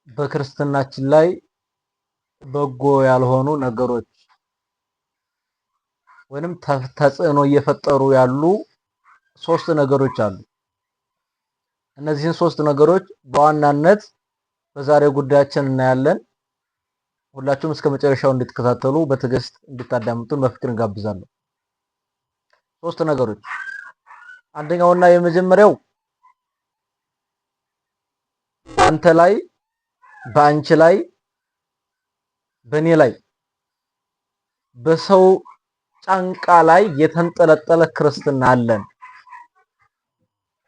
በክርስትናችን ላይ በጎ ያልሆኑ ነገሮች ወይንም ተጽዕኖ እየፈጠሩ ያሉ ሶስት ነገሮች አሉ። እነዚህን ሶስት ነገሮች በዋናነት በዛሬው ጉዳያችን እናያለን። ሁላችሁም እስከ መጨረሻው እንድትከታተሉ በትዕግስት እንድታዳምጡን በፍቅር እንጋብዛለን። ሶስት ነገሮች። አንደኛውና የመጀመሪያው አንተ ላይ፣ በአንቺ ላይ፣ በኔ ላይ በሰው ጫንቃ ላይ የተንጠለጠለ ክርስትና አለን።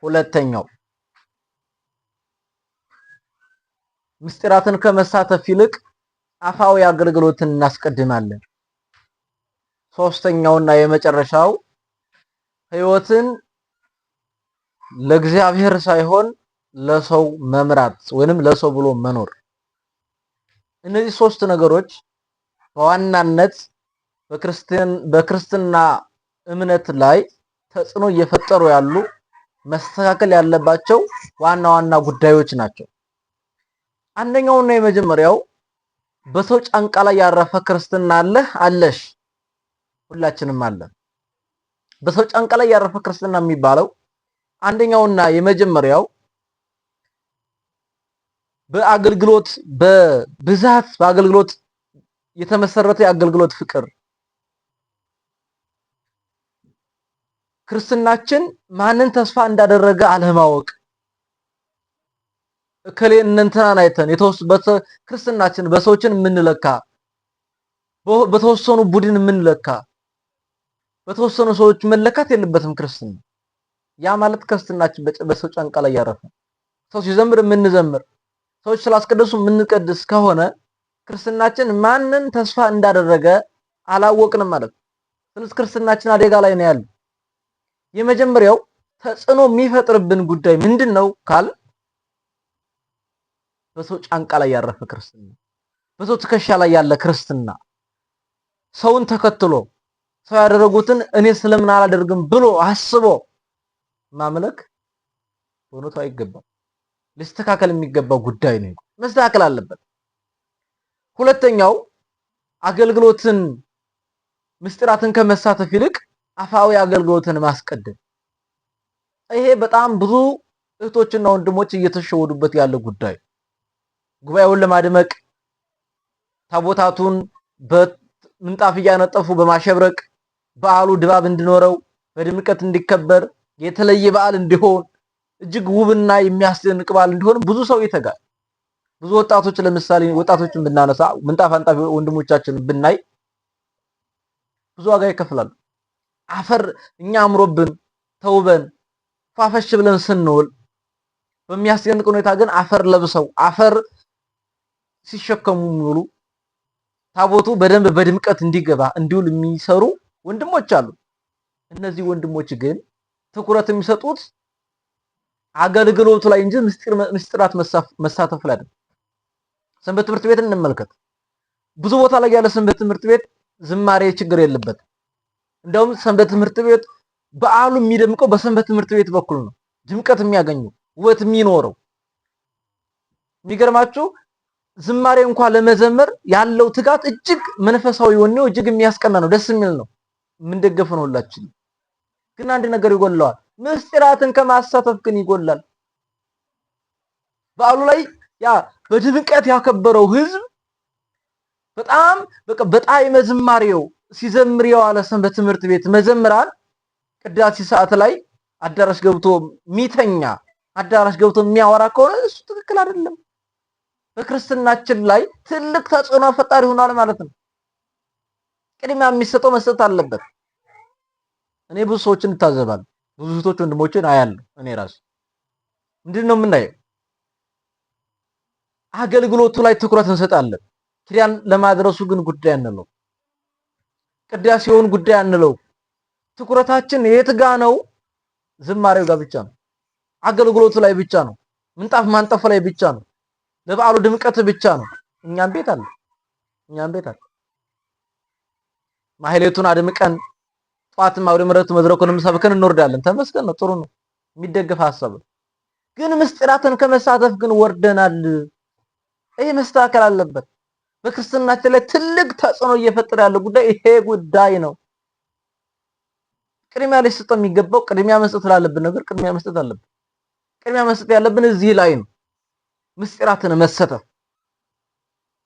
ሁለተኛው ምስጢራትን ከመሳተፍ ይልቅ አፋዊ አገልግሎትን እናስቀድማለን። ሶስተኛውና የመጨረሻው ህይወትን ለእግዚአብሔር ሳይሆን ለሰው መምራት ወይንም ለሰው ብሎ መኖር። እነዚህ ሶስት ነገሮች በዋናነት በክርስትና እምነት ላይ ተጽዕኖ እየፈጠሩ ያሉ መስተካከል ያለባቸው ዋና ዋና ጉዳዮች ናቸው። አንደኛውና የመጀመሪያው በሰው ጫንቃ ላይ ያረፈ ክርስትና አለህ፣ አለሽ፣ ሁላችንም አለን። በሰው ጫንቃ ላይ ያረፈ ክርስትና የሚባለው አንደኛውና የመጀመሪያው በአገልግሎት በብዛት በአገልግሎት የተመሰረተ የአገልግሎት ፍቅር። ክርስትናችን ማንን ተስፋ እንዳደረገ አለማወቅ። እከሌ እንንተናን አይተን ክርስትናችን በሰዎችን የምንለካ፣ በተወሰኑ ቡድን የምንለካ፣ በተወሰኑ ሰዎች መለካት የለበትም ክርስትና። ያ ማለት ክርስትናችን በሰው ጫንቃ ላይ ያረፈ፣ ሰው ሲዘምር የምንዘምር፣ ሰዎች ስላስቀደሱ የምንቀድስ ከሆነ ክርስትናችን ማንን ተስፋ እንዳደረገ አላወቅንም ማለት ነው። ስለዚህ ክርስትናችን አደጋ ላይ ነው ያለው። የመጀመሪያው ተጽዕኖ የሚፈጥርብን ጉዳይ ምንድነው ካል በሰው ጫንቃ ላይ ያረፈ ክርስትና፣ በሰው ትከሻ ላይ ያለ ክርስትና፣ ሰውን ተከትሎ ሰው ያደረጉትን እኔ ስለምን አላደርግም ብሎ አስቦ ማምለክ በእውነቱ አይገባም። ሊስተካከል የሚገባው ጉዳይ ነው። መስተካከል አለበት። ሁለተኛው አገልግሎትን ምስጢራትን ከመሳተፍ ይልቅ አፋዊ አገልግሎትን ማስቀደም። ይሄ በጣም ብዙ እህቶችና ወንድሞች እየተሸወዱበት ያለ ጉዳይ። ጉባኤውን ለማድመቅ ታቦታቱን በምንጣፍ እያነጠፉ በማሸብረቅ በዓሉ ድባብ እንዲኖረው በድምቀት እንዲከበር የተለየ በዓል እንዲሆን እጅግ ውብና የሚያስደንቅ በዓል እንዲሆን ብዙ ሰው ይተጋል። ብዙ ወጣቶች ለምሳሌ ወጣቶችን ብናነሳ ምንጣፍ አንጣፊ ወንድሞቻችንን ብናይ ብዙ ዋጋ ይከፍላሉ። አፈር እኛ አምሮብን ተውበን ፋፈሽ ብለን ስንውል በሚያስደንቅ ሁኔታ ግን አፈር ለብሰው አፈር ሲሸከሙ ሙሉ ታቦቱ በደንብ በድምቀት እንዲገባ እንዲውል የሚሰሩ ወንድሞች አሉ። እነዚህ ወንድሞች ግን ትኩረት የሚሰጡት አገልግሎቱ ላይ እንጂ ምስጢራት መሳተፍ ላይ አይደለም። ሰንበት ትምህርት ቤት እንመልከት። ብዙ ቦታ ላይ ያለ ሰንበት ትምህርት ቤት ዝማሬ ችግር የለበት። እንደውም ሰንበት ትምህርት ቤት በዓሉ የሚደምቀው በሰንበት ትምህርት ቤት በኩል ነው። ድምቀት የሚያገኘው ውበት የሚኖረው። የሚገርማችሁ ዝማሬ እንኳን ለመዘመር ያለው ትጋት እጅግ መንፈሳዊ ነው፣ እጅግ የሚያስቀና ነው፣ ደስ የሚል ነው። የምንደገፍ ነው ሁላችን። ግን አንድ ነገር ይጎላዋል። ምስጢራትን ከማሳተፍ ግን ይጎላል። በዓሉ ላይ ያ በድምቀት ያከበረው ህዝብ በጣም ዝማሬው ሲዘምር የዋለ ሰንበት ትምህርት ቤት መዘምራን ቅዳሴ ሰዓት ላይ አዳራሽ ገብቶ ሚተኛ አዳራሽ ገብቶ የሚያወራ ከሆነ እሱ ትክክል አይደለም። በክርስትናችን ላይ ትልቅ ተጽዕኖ ፈጣሪ ሆኗል ማለት ነው። ቅድሚያ የሚሰጠው መስጠት አለበት። እኔ ብዙ ሰዎችን እታዘባለሁ፣ ብዙ እህቶች ወንድሞችን አያለሁ። እኔ ራሴ ምንድነው የምናየው? አገልግሎቱ ላይ ትኩረት እንሰጣለን። ኪዳን ለማድረሱ ግን ጉዳይ አንለው፣ ቅዳሴውን ጉዳይ አንለው። ትኩረታችን የት ጋ ነው? ዝማሬው ጋር ብቻ ነው። አገልግሎቱ ላይ ብቻ ነው። ምንጣፍ ማንጠፍ ላይ ብቻ ነው። ለበዓሉ ድምቀት ብቻ ነው። እኛም ቤት አለ። ማህሌቱን አድምቀን ጧትም አውደ ምሕረቱ መድረኩንም ሰብከን እንወርዳለን። ተመስገን ነው፣ ጥሩ ነው፣ የሚደገፍ ሐሳብ ነው። ግን ምስጢራትን ከመሳተፍ ግን ወርደናል። ይሄ መስተካከል አለበት። በክርስትናችን ላይ ትልቅ ተጽዕኖ እየፈጠረ ያለው ጉዳይ ይሄ ጉዳይ ነው። ቅድሚያ ሊሰጠው የሚገባው ቅድሚያ መስጠት ላለብን ነገር ቅድሚያ መስጠት አለብን። ቅድሚያ መስጠት ያለብን እዚህ ላይ ነው። ምስጢራትን መሰተፍ፣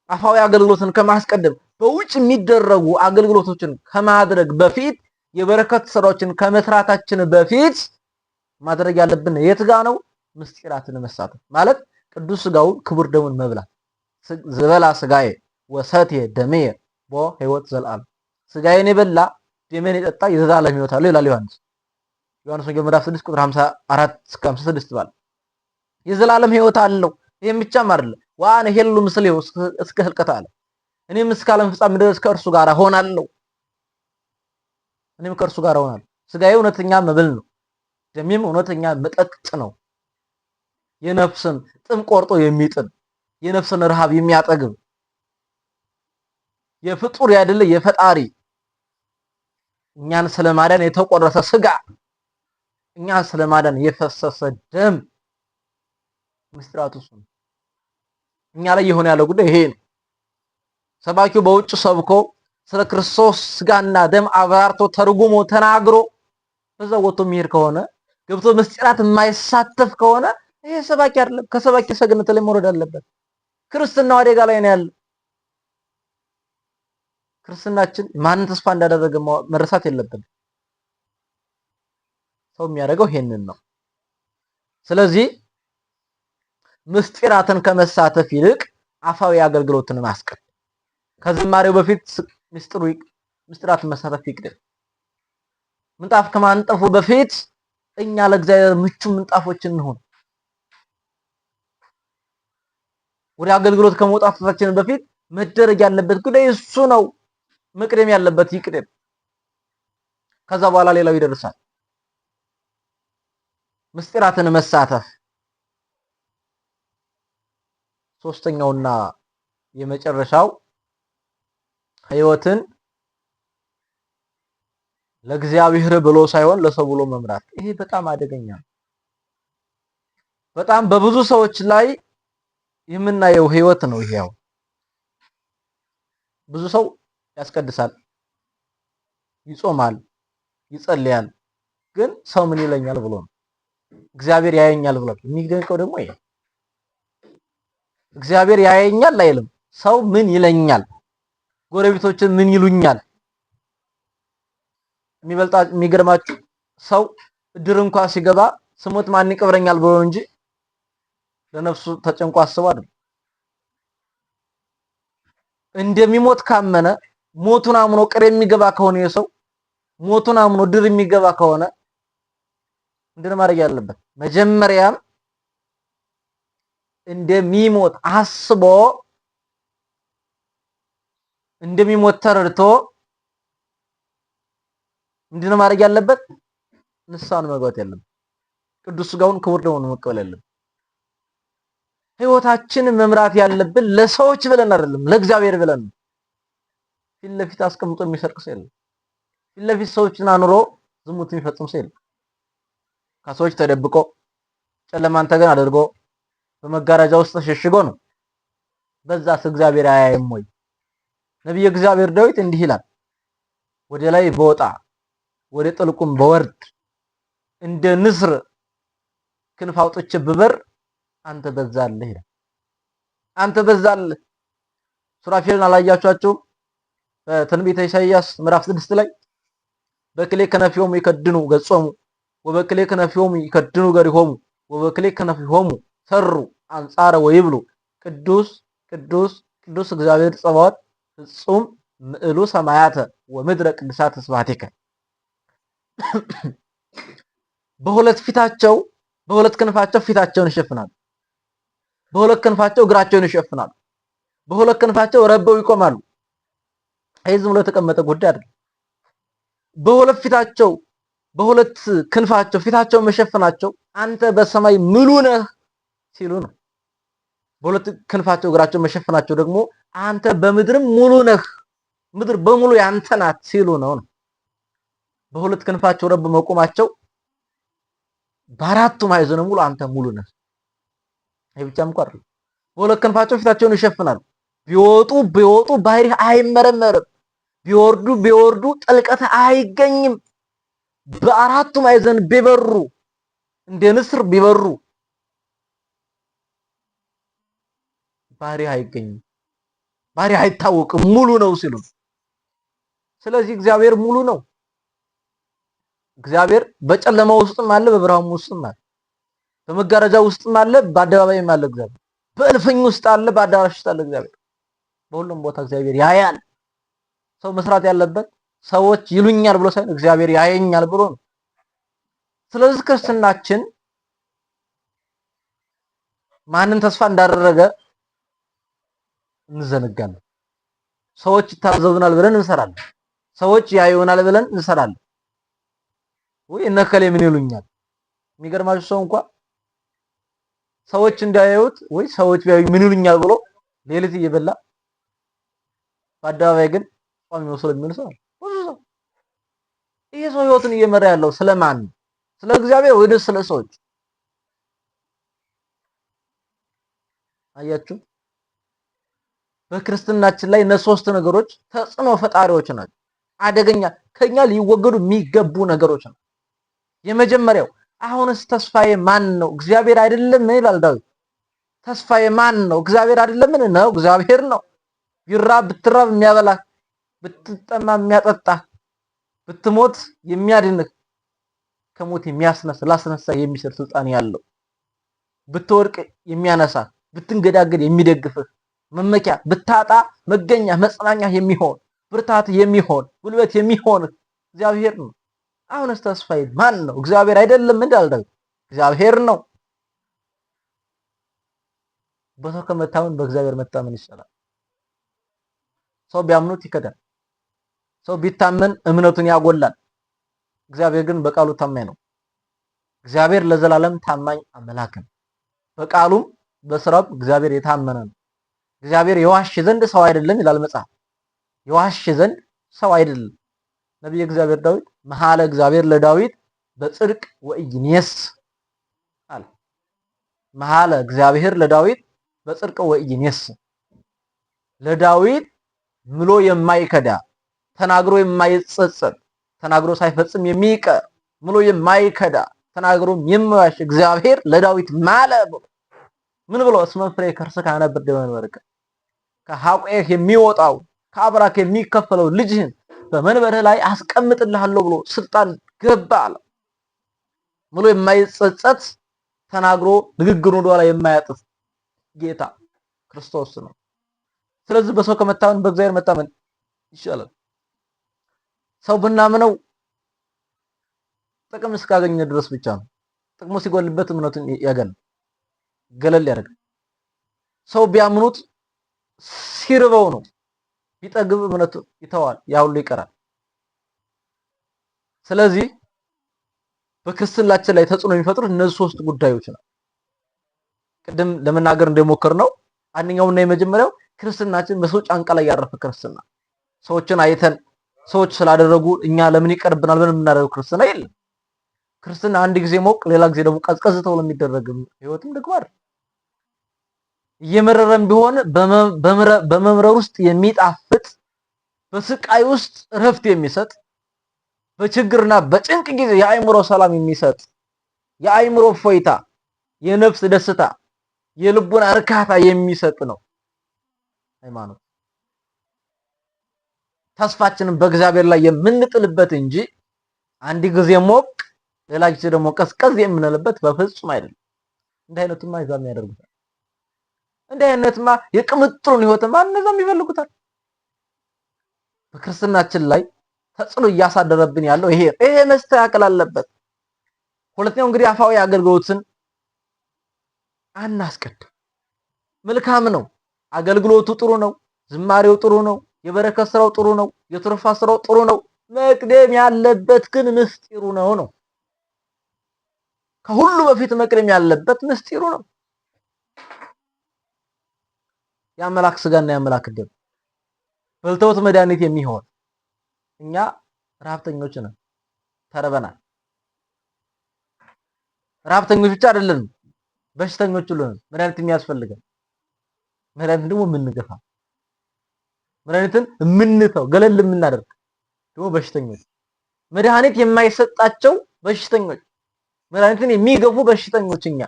አፋዊ አገልግሎትን ከማስቀደም በውጭ የሚደረጉ አገልግሎቶችን ከማድረግ በፊት የበረከት ስራዎችን ከመስራታችን በፊት ማድረግ ያለብን የት ጋ ነው? ምስጢራትን መሳተፍ ማለት ቅዱስ ስጋውን ክቡር ደሙን መብላት። ዝበላ ስጋዬ ወሰትየ ደምየ ቦ ሕይወት ዘለዓለም፣ ስጋዬን የበላ ደሜን የጠጣ የዘላለም ሕይወት አለው ይላል ዮሐንስ ወንጌል ምዕራፍ 6 ቁጥር 54 እስከ 56 ባለ የዘላለም ሕይወት አለው። ይሄም ብቻም አይደለም ዋን ሄሉ ምስሌው እስከ ህልቀት አለ። እኔም እስከ ዓለም ፍጻሜ ድረስ ከእርሱ ጋር ሆናለሁ። እኔም ከእርሱ ጋር ሆናለሁ። ስጋዬ እውነተኛ መብል ነው፣ ደሜም እውነተኛ መጠጥ ነው። የነፍስን ጥም ቆርጦ የሚጥል የነፍስን ረሃብ የሚያጠግብ የፍጡር ያደለ የፈጣሪ እኛን ስለማዳን የተቆረሰ ስጋ እኛን ስለማዳን የፈሰሰ ደም ምስጢራቱ እሱ ነው። እኛ ላይ የሆነ ያለው ጉዳይ ይሄ ነው። ሰባኪው በውጭ ሰብኮ ስለ ክርስቶስ ስጋና ደም አብራርቶ ተርጉሞ ተናግሮ በዛ ወጥቶ የሚሄድ ከሆነ ገብቶ ምስጢራት የማይሳተፍ ከሆነ ይሄ ሰባኪ አይደለም። ከሰባኪ ሰገነት ላይ መውረድ አለበት። ክርስትናው አደጋ ላይ ነው ያለው። ክርስትናችን ማንን ተስፋ እንዳደረገ መረሳት የለብንም። ሰው የሚያደርገው ይሄንን ነው። ስለዚህ ምስጢራትን ከመሳተፍ ይልቅ አፋዊ አገልግሎትን ማስቀደም፣ ከዝማሬው በፊት ምስጢራትን መሳተፍ ይቅደም። ምንጣፍ ከማንጠፉ በፊት እኛ ለእግዚአብሔር ምቹ ምንጣፎች እንሆን። ወደ አገልግሎት ከመውጣታችን በፊት መደረግ ያለበት ጉዳይ እሱ ነው። መቅደም ያለበት ይቅደም። ከዛ በኋላ ሌላው ይደርሳል። ምስጢራትን መሳተፍ ሶስተኛውና የመጨረሻው ሕይወትን ለእግዚአብሔር ብሎ ሳይሆን ለሰው ብሎ መምራት። ይሄ በጣም አደገኛ ነው። በጣም በብዙ ሰዎች ላይ የምናየው ሕይወት ነው። ይሄው ብዙ ሰው ያስቀድሳል፣ ይጾማል፣ ይጸልያል፣ ግን ሰው ምን ይለኛል ብሎ ነው። እግዚአብሔር ያየኛል ብሎ የሚደንቀው ደግሞ ይሄ እግዚአብሔር ያየኛል አይልም። ሰው ምን ይለኛል፣ ጎረቤቶችን ምን ይሉኛል። የሚገርማችሁ ሰው እድር እንኳን ሲገባ ስሞት ማን ይቀብረኛል ብሎ እንጂ ለነፍሱ ተጨንቆ አስቦ አይደል። እንደሚሞት ካመነ ሞቱን አምኖ ቅር የሚገባ ከሆነ የሰው ሞቱን አምኖ ድር የሚገባ ከሆነ ምንድን ማድረግ ያለበት? መጀመሪያም እንደሚሞት አስቦ እንደሚሞት ተረድቶ ምንድን ማድረግ ያለበት? ንስሐን መግባት ያለበት። ቅዱስ ሥጋውን ክቡር ደሙን መቀበል ያለበት። ሕይወታችንን መምራት ያለብን ለሰዎች ብለን አይደለም፣ ለእግዚአብሔር ብለን። ፊት ለፊት አስቀምጦ የሚሰርቅ ሰው የለም። ፊት ለፊት ሰዎችን አኑሮ ዝሙት የሚፈጽም ሰው የለም። ከሰዎች ተደብቆ ጨለማን ተገን አድርጎ በመጋረጃ ውስጥ ተሸሽጎ ነው። በዛስ እግዚአብሔር አያይም ወይ? ነብዩ እግዚአብሔር ዳዊት እንዲህ ይላል፣ ወደ ላይ በወጣ ወደ ጥልቁም በወርድ እንደ ንስር ክንፍ አውጥቼ ብበር አንተ በዛልህ ይላል። አንተ በዛልህ። ሱራፌልን አላያችኋቸውም? በትንቢተ ኢሳይያስ ምዕራፍ 6 ላይ በክሌ ከነፊሆሙ ይከድኑ ገጾሙ ወበክሌ ከነፊሆሙ ይከድኑ ገሪሆሙ ወበክሌ ከነፊሆሙ ሰሩ አንጻረ ወይብሉ ቅዱስ ቅዱስ ቅዱስ እግዚአብሔር ጸባዖት ፍጹም ምዕሉ ሰማያተ ወምድረ ቅዱሳት ስብሐቲከ። በሁለት ክንፋቸው ፊታቸውን ይሸፍናሉ። በሁለት ክንፋቸው እግራቸውን ይሸፍናሉ። በሁለት ክንፋቸው ረበው ይቆማሉ። ይሄ ዝም ብሎ የተቀመጠ ጉዳይ አይደለም። በሁለት ክንፋቸው ፊታቸውን መሸፈናቸው አንተ በሰማይ ምሉ ነህ ሲሉ ነው። በሁለት ክንፋቸው እግራቸውን መሸፈናቸው ደግሞ አንተ በምድርም ሙሉ ነህ፣ ምድር በሙሉ ያንተ ናት ሲሉ ነው። በሁለት ክንፋቸው ረብ መቆማቸው በአራቱ ማዕዘን ሙሉ አንተ ሙሉ ነህ። ይሄ ብቻም አይደለም። በሁለት ክንፋቸው ፊታቸውን ይሸፍናሉ። ቢወጡ ባህሪ አይመረመርም። ቢወርዱ ጥልቀት አይገኝም። በአራቱ ማዕዘን ቢበሩ እንደ ንስር ቢበሩ ባህሪ አይገኝም። ባህሪ አይታወቅም። ሙሉ ነው ሲሉ ስለዚህ እግዚአብሔር ሙሉ ነው። እግዚአብሔር በጨለማ ውስጥም አለ፣ በብርሃኑ ውስጥም አለ። በመጋረጃ ውስጥም አለ፣ በአደባባይም አለ። እግዚአብሔር በእልፍኝ ውስጥ አለ፣ በአዳራሽ ውስጥ አለ። እግዚአብሔር በሁሉም ቦታ እግዚአብሔር ያያል። ሰው መስራት ያለበት ሰዎች ይሉኛል ብሎ ሳይሆን እግዚአብሔር ያየኛል ብሎ ነው። ስለዚህ ክርስትናችን ማንን ተስፋ እንዳደረገ እንዘነጋለን። ሰዎች ይታዘዙናል ብለን እንሰራለን። ሰዎች ያዩናል ብለን እንሰራለን። ወይ እነከሌ ምን ይሉኛል? የሚገርማችሁ ሰው እንኳን ሰዎች እንዳያዩት ወይ ሰዎች ቢያዩ ምን ይሉኛል ብሎ ሌሊት እየበላ በአደባባይ ግን ቋሚ መስሎ የሚል ሰው ብዙ ሰው። ይሄ ሰው ህይወትን እየመራ ያለው ስለማን ነው? ስለ እግዚአብሔር ወይ ስለ ሰዎች? አያችሁ፣ በክርስትናችን ላይ እነዚህ ሶስት ነገሮች ተጽዕኖ ፈጣሪዎች ናቸው። አደገኛ ከኛ ሊወገዱ የሚገቡ ነገሮች ናቸው። የመጀመሪያው አሁንስ ተስፋዬ ማን ነው? እግዚአብሔር አይደለም ይላል ዳዊት። ተስፋዬ ማን ነው? እግዚአብሔር አይደለም ነው? እግዚአብሔር ነው። ብትራብ የሚያበላ፣ ብትጠማ የሚያጠጣ፣ ብትሞት የሚያድንህ፣ ከሞት ላስነሳ የሚችል ስልጣን ያለው፣ ብትወድቅ የሚያነሳ፣ ብትንገዳገድ የሚደግፍህ፣ መመኪያ ብታጣ መገኛ መጽናኛ የሚሆን፣ ብርታት የሚሆን፣ ጉልበት የሚሆን እግዚአብሔር ነው። አሁንስ ተስፋዬ ማን ነው? እግዚአብሔር አይደለም እንዳል ዳዊት፣ እግዚአብሔር ነው። በሰው ከመታመን በእግዚአብሔር መታመን ይሻላል። ሰው ቢያምኑት ይከዳል። ሰው ቢታመን እምነቱን ያጎላል። እግዚአብሔር ግን በቃሉ ታማኝ ነው። እግዚአብሔር ለዘላለም ታማኝ አምላክ ነው። በቃሉም በስራው እግዚአብሔር የታመነ ነው። እግዚአብሔር የዋሽ ዘንድ ሰው አይደለም ይላል መጽሐፍ። የዋሽ ዘንድ ሰው አይደለም። ነቢየ እግዚአብሔር ዳዊት መሐለ እግዚአብሔር ለዳዊት በጽድቅ ወኢይኔስ አለ። መሐለ እግዚአብሔር ለዳዊት በጽድቅ ወኢይኔስ፣ ለዳዊት ምሎ የማይከዳ ተናግሮ የማይጸጸት ተናግሮ ሳይፈጽም የሚቀር ምሎ የማይከዳ ተናግሮም የማይዋሽ እግዚአብሔር ለዳዊት ማለ። ምን ብሎ? እስመ ፍሬ ከርስከ አነብር ደመ መንበርከ፣ ከሐቆህ የሚወጣው ከአብራክ የሚከፈለው ልጅህን በመንበርህ ላይ አስቀምጥልሃለሁ ብሎ ስልጣን ገባ አለ። ምሎ የማይጸጸት ተናግሮ ንግግሩን ወደኋላ የማያጥፍ ጌታ ክርስቶስ ነው። ስለዚህ በሰው ከመታመን በእግዚአብሔር መታመን ይሻላል። ሰው ብናምነው ጥቅም እስካገኘ ድረስ ብቻ ነው። ጥቅሙ ሲጎልበት እምነቱን ገለል ያደርጋል። ሰው ቢያምኑት ሲርበው ነው፣ ቢጠግብ እምነቱ ይተዋል፣ ያ ሁሉ ይቀራል። ስለዚህ በክርስትናችን ላይ ተጽዕኖ የሚፈጥሩት እነዚህ ሶስት ጉዳዮች ነው። ቅድም ለመናገር እንደሞከር ነው አንደኛውና የመጀመሪያው ክርስትናችን በሰው ጫንቃ ላይ ያረፈ ክርስትና። ሰዎችን አይተን ሰዎች ስላደረጉ እኛ ለምን ይቀርብናል ብለን የምናደርገው ክርስትና የለም። ክርስትና አንድ ጊዜ ሞቅ ሌላ ጊዜ ደግሞ ቀዝቀዝ ተብሎ የሚደረግ ህይወትም ደግሞ አይደል። እየመረረም ቢሆን በመምረር ውስጥ የሚጣፍጥ፣ በስቃይ ውስጥ እረፍት የሚሰጥ፣ በችግርና በጭንቅ ጊዜ የአእምሮ ሰላም የሚሰጥ፣ የአእምሮ ፎይታ፣ የነፍስ ደስታ፣ የልቡና እርካታ የሚሰጥ ነው ሃይማኖት። ተስፋችንን በእግዚአብሔር ላይ የምንጥልበት እንጂ አንድ ጊዜ ሞቅ ሌላ ጊዜ ደግሞ ቀዝቀዝ የምንልበት በፍጹም አይደለም። እንደ አይነቱማ ይዛም ያደርጉታል። እንደ አይነቱማ የቅምጥሉን ህይወትማ እነዛም ይፈልጉታል። በክርስትናችን ላይ ተጽዕኖ እያሳደረብን ያለው ይሄ መስተካከል አለበት። ሁለተኛው እንግዲህ አፋዊ አገልግሎትን አናስቀድም። መልካም ነው፣ አገልግሎቱ ጥሩ ነው፣ ዝማሬው ጥሩ ነው፣ የበረከት ስራው ጥሩ ነው፣ የትሩፋት ስራው ጥሩ ነው። መቅደም ያለበት ግን ምስጢሩ ነው። ከሁሉ በፊት መቅደም ያለበት ምስጢሩ ነው። የአምላክ ስጋና የአምላክ ደም በልተውት መድኃኒት የሚሆን እኛ ረሃብተኞች ነን፣ ተርበናል። ረሃብተኞች ብቻ አይደለንም፣ በሽተኞች ሁሉ ነን፣ መድኃኒት የሚያስፈልገን። መድኃኒትን ደግሞ የምንገፋ መድኃኒትን የምንተው ገለል የምናደርግ ደግሞ በሽተኞች፣ መድኃኒት የማይሰጣቸው በሽተኞች፣ መድኃኒትን የሚገፉ በሽተኞች እኛ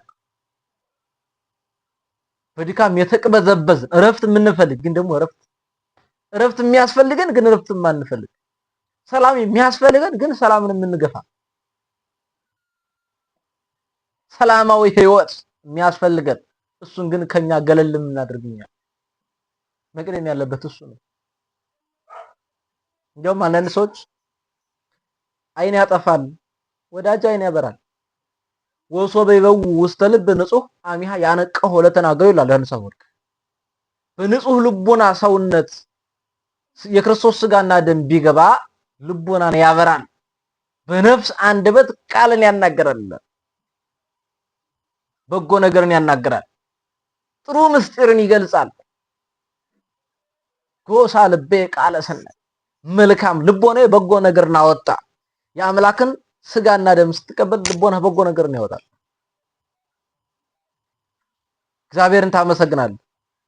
በድካም የተቅበዘበዝን እረፍት የምንፈልግ ግን ደግሞ እረፍት የሚያስፈልገን ግን እረፍት የማንፈልግ፣ ሰላም የሚያስፈልገን ግን ሰላምን የምንገፋ፣ ሰላማዊ ህይወት የሚያስፈልገን እሱን ግን ከኛ ገለል የምናደርግኛ መቅደም ያለበት እሱ ነው። እንዲያውም አንዳንድ ሰዎች አይን ያጠፋል ወዳጅ አይን ያበራል ወሶ በይበው ውስተ ልብ ንጹህ አሚሃ ያነቀው ለተናገሩ ይላል ዮሐንስ አፈወርቅ። በንጹህ ልቦና ሰውነት የክርስቶስ ስጋና ደም ቢገባ ልቦናን ያበራል፣ በነፍስ አንደበት ቃልን ያናገራል፣ በጎ ነገርን ያናገራል፣ ጥሩ ምስጢርን ይገልጻል። ጎሳ ልቤ ቃለ ሰናይ መልካም ልቦና በጎ ነገርን አወጣ። የአምላክን ስጋና ደም ስትቀበል ልቦና በጎ ነገርን ያወጣል። እግዚአብሔርን ታመሰግናለህ።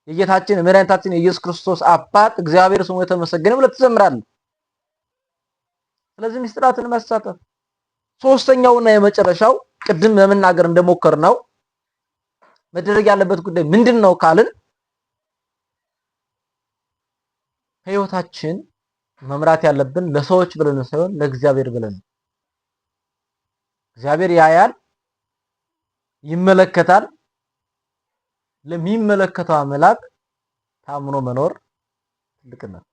የጌታችን የመድኃኒታችን የኢየሱስ ክርስቶስ አባት እግዚአብሔር ስሙ የተመሰገነ ብለህ ትዘምራለህ። ስለዚህ ምስጢራትን መሳተፍ ሶስተኛውና የመጨረሻው ቅድም ለመናገር እንደሞከርነው መደረግ ያለበት ጉዳይ ምንድነው ካልን ህይወታችን መምራት ያለብን ለሰዎች ብለን ሳይሆን ለእግዚአብሔር ብለን። እግዚአብሔር ያያል፣ ይመለከታል። ለሚመለከተው አምላክ ታምኖ መኖር ትልቅነት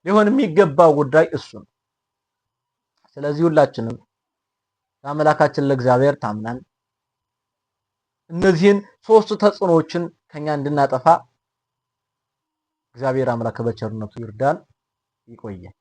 ሊሆን የሚገባው ጉዳይ እሱ ነው። ስለዚህ ሁላችንም ለአምላካችን ለእግዚአብሔር ታምናን እነዚህን ሶስት ተጽዕኖዎችን ከኛ እንድናጠፋ እግዚአብሔር አምላክ በቸርነቱ ይርዳን። ይቆየን።